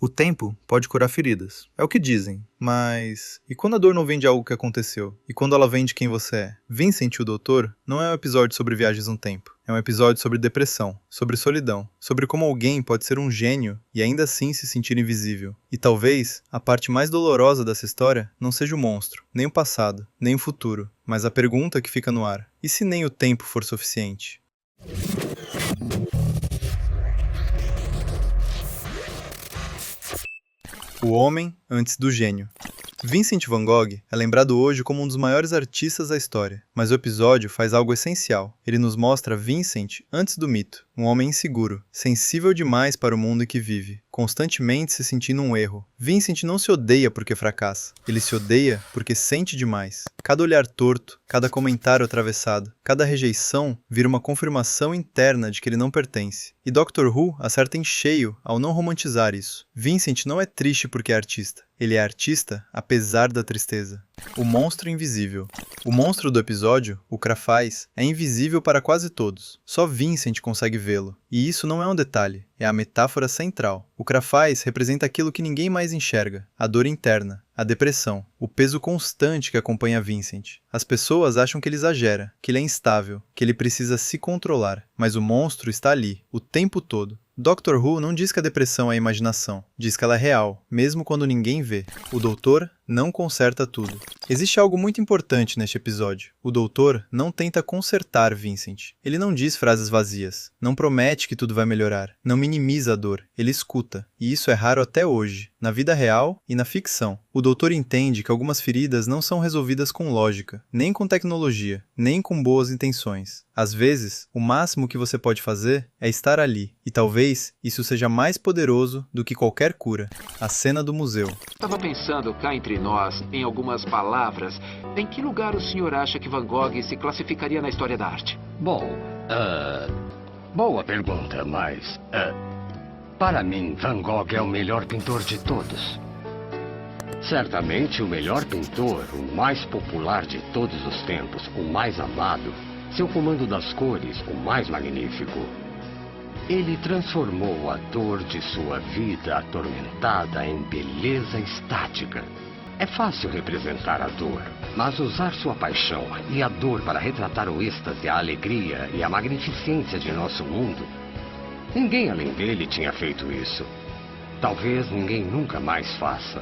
O tempo pode curar feridas, é o que dizem, mas e quando a dor não vem de algo que aconteceu? E quando ela vem de quem você é? Vincent, o Doutor, não é um episódio sobre viagens no tempo. É um episódio sobre depressão, sobre solidão, sobre como alguém pode ser um gênio e ainda assim se sentir invisível. E talvez a parte mais dolorosa dessa história não seja o monstro, nem o passado, nem o futuro, mas a pergunta que fica no ar: e se nem o tempo for suficiente? O homem antes do gênio. Vincent van Gogh é lembrado hoje como um dos maiores artistas da história, mas o episódio faz algo essencial. Ele nos mostra Vincent antes do mito, um homem inseguro, sensível demais para o mundo em que vive, constantemente se sentindo um erro. Vincent não se odeia porque fracassa, ele se odeia porque sente demais. Cada olhar torto, cada comentário atravessado, cada rejeição vira uma confirmação interna de que ele não pertence. E Doctor Who acerta em cheio ao não romantizar isso. Vincent não é triste porque é artista. Ele é artista apesar da tristeza. O monstro invisível. O monstro do episódio, o Crafaz, é invisível para quase todos. Só Vincent consegue vê-lo. E isso não é um detalhe, é a metáfora central. O Crafaz representa aquilo que ninguém mais enxerga, a dor interna, a depressão, o peso constante que acompanha Vincent. As pessoas acham que ele exagera, que ele é instável, que ele precisa se controlar, mas o monstro está ali, o tempo todo. Doctor Who não diz que a depressão é imaginação, diz que ela é real, mesmo quando ninguém vê. O doutor não conserta tudo. Existe algo muito importante neste episódio. O doutor não tenta consertar Vincent. Ele não diz frases vazias, não promete que tudo vai melhorar, não minimiza a dor, ele escuta. E isso é raro até hoje, na vida real e na ficção. O doutor entende que algumas feridas não são resolvidas com lógica, nem com tecnologia, nem com boas intenções. Às vezes, o máximo que você pode fazer é estar ali, e talvez isso seja mais poderoso do que qualquer cura. A cena do museu. Estava pensando cá entre nós, em algumas palavras, em que lugar o senhor acha que Van Gogh se classificaria na história da arte? Bom, boa pergunta, mas para mim, Van Gogh é o melhor pintor de todos. Certamente o melhor pintor, o mais popular de todos os tempos, o mais amado, seu comando das cores, o mais magnífico. Ele transformou a dor de sua vida atormentada em beleza estática. É fácil representar a dor, mas usar sua paixão e a dor para retratar o êxtase, a alegria e a magnificência de nosso mundo, ninguém além dele tinha feito isso. Talvez ninguém nunca mais faça.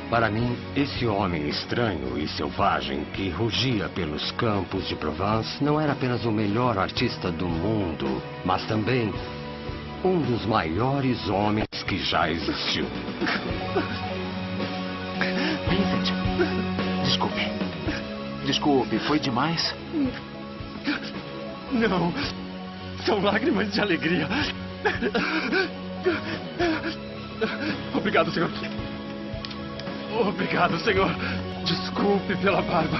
Para mim, esse homem estranho e selvagem que rugia pelos campos de Provence não era apenas o melhor artista do mundo, mas também um dos maiores homens que já existiu. Vincent, desculpe, foi demais? Não, são lágrimas de alegria. Obrigado, senhor. Obrigado, senhor. Desculpe pela barba.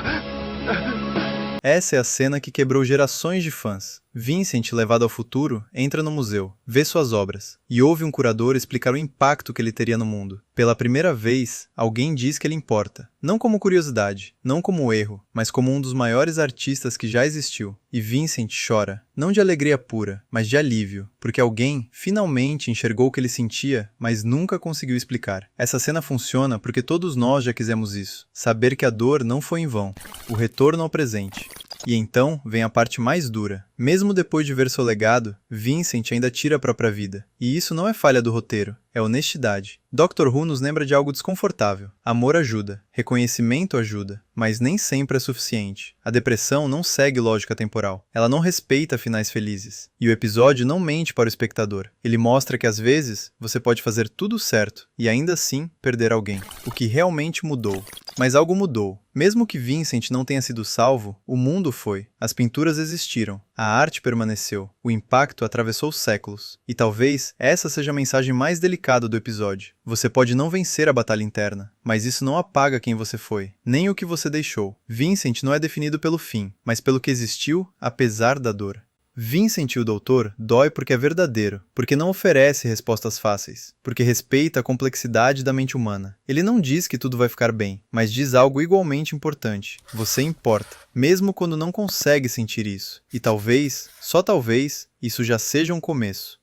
Essa é a cena que quebrou gerações de fãs. Vincent, levado ao futuro, entra no museu, vê suas obras, e ouve um curador explicar o impacto que ele teria no mundo. Pela primeira vez, alguém diz que ele importa. Não como curiosidade, não como erro, mas como um dos maiores artistas que já existiu. E Vincent chora, não de alegria pura, mas de alívio, porque alguém finalmente enxergou o que ele sentia, mas nunca conseguiu explicar. Essa cena funciona porque todos nós já quisemos isso, saber que a dor não foi em vão, o retorno ao presente. E então vem a parte mais dura. Mesmo depois de ver seu legado, Vincent ainda tira a própria vida. E isso não é falha do roteiro, é honestidade. Doctor Who nos lembra de algo desconfortável. Amor ajuda, reconhecimento ajuda, mas nem sempre é suficiente. A depressão não segue lógica temporal. Ela não respeita finais felizes. E o episódio não mente para o espectador. Ele mostra que às vezes você pode fazer tudo certo e ainda assim perder alguém. O que realmente mudou. Mas algo mudou. Mesmo que Vincent não tenha sido salvo, o mundo foi. As pinturas existiram. A arte permaneceu. O impacto atravessou séculos. E talvez essa seja a mensagem mais delicada do episódio. Você pode não vencer a batalha interna, mas isso não apaga quem você foi, nem o que você deixou. Vincent não é definido pelo fim, mas pelo que existiu apesar da dor. Vincent, o Doutor, dói porque é verdadeiro, porque não oferece respostas fáceis, porque respeita a complexidade da mente humana. Ele não diz que tudo vai ficar bem, mas diz algo igualmente importante. Você importa, mesmo quando não consegue sentir isso. E talvez, só talvez, isso já seja um começo.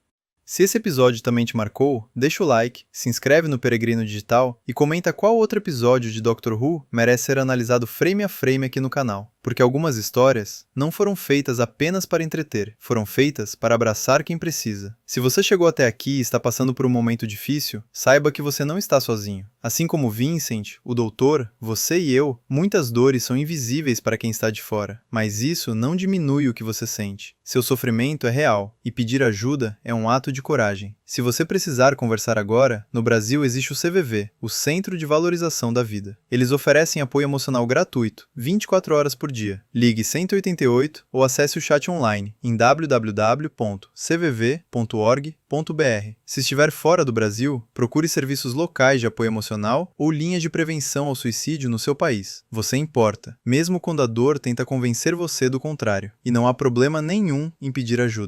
Se esse episódio também te marcou, deixa o like, se inscreve no Peregrino Digital e comenta qual outro episódio de Doctor Who merece ser analisado frame a frame aqui no canal. Porque algumas histórias não foram feitas apenas para entreter, foram feitas para abraçar quem precisa. Se você chegou até aqui e está passando por um momento difícil, saiba que você não está sozinho. Assim como Vincent, o doutor, você e eu, muitas dores são invisíveis para quem está de fora, mas isso não diminui o que você sente. Seu sofrimento é real, e pedir ajuda é um ato de coragem. Se você precisar conversar agora, no Brasil existe o CVV, o Centro de Valorização da Vida. Eles oferecem apoio emocional gratuito, 24 horas por dia. Ligue 188 ou acesse o chat online em www.cvv.org.br. Se estiver fora do Brasil, procure serviços locais de apoio emocional ou linhas de prevenção ao suicídio no seu país. Você importa, mesmo quando a dor tenta convencer você do contrário. E não há problema nenhum em pedir ajuda.